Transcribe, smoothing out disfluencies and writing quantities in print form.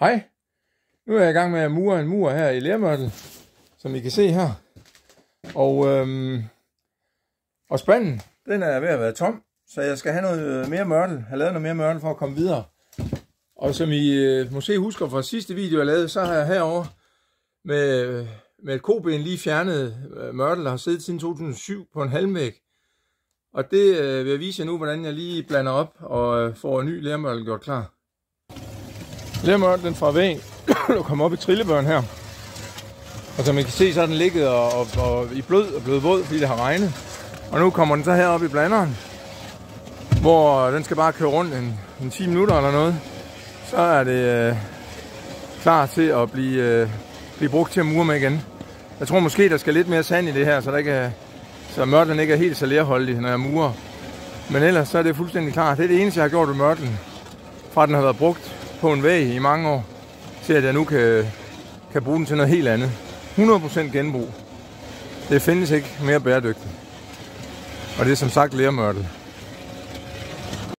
Hej, nu er jeg i gang med at mure en mur her i lermørtel, som I kan se her. Og spanden, den er ved at være tom, så jeg skal have noget mere mørtel, have lavet noget mere mørtel for at komme videre. Og som I måske husker fra sidste video jeg lavede, så har jeg herovre med et koben lige fjernet mørtel, der har siddet siden 2007 på en halmvæg. Og det vil jeg vise jer nu, hvordan jeg lige blander op og får en ny lermørtel gjort klar. Lermørtlen fra væggen kommer op i trillebørn her. Og som I kan se, så har den ligget og i blød og blevet våd, fordi det har regnet. Og nu kommer den så herop i blanderen, hvor den skal bare køre rundt en 10 minutter eller noget. Så er det klar til at blive brugt til at mure med igen. Jeg tror måske, der skal lidt mere sand i det her, så mørtlen ikke er helt så lerholdig, når jeg murer. Men ellers så er det fuldstændig klart. Det er det eneste, jeg har gjort ved mørtlen, fra den har været brugt på en væg i mange år, til at jeg nu kan bruge den til noget helt andet. 100% genbrug. Det findes ikke mere bæredygtigt. Og det er som sagt lermørtel.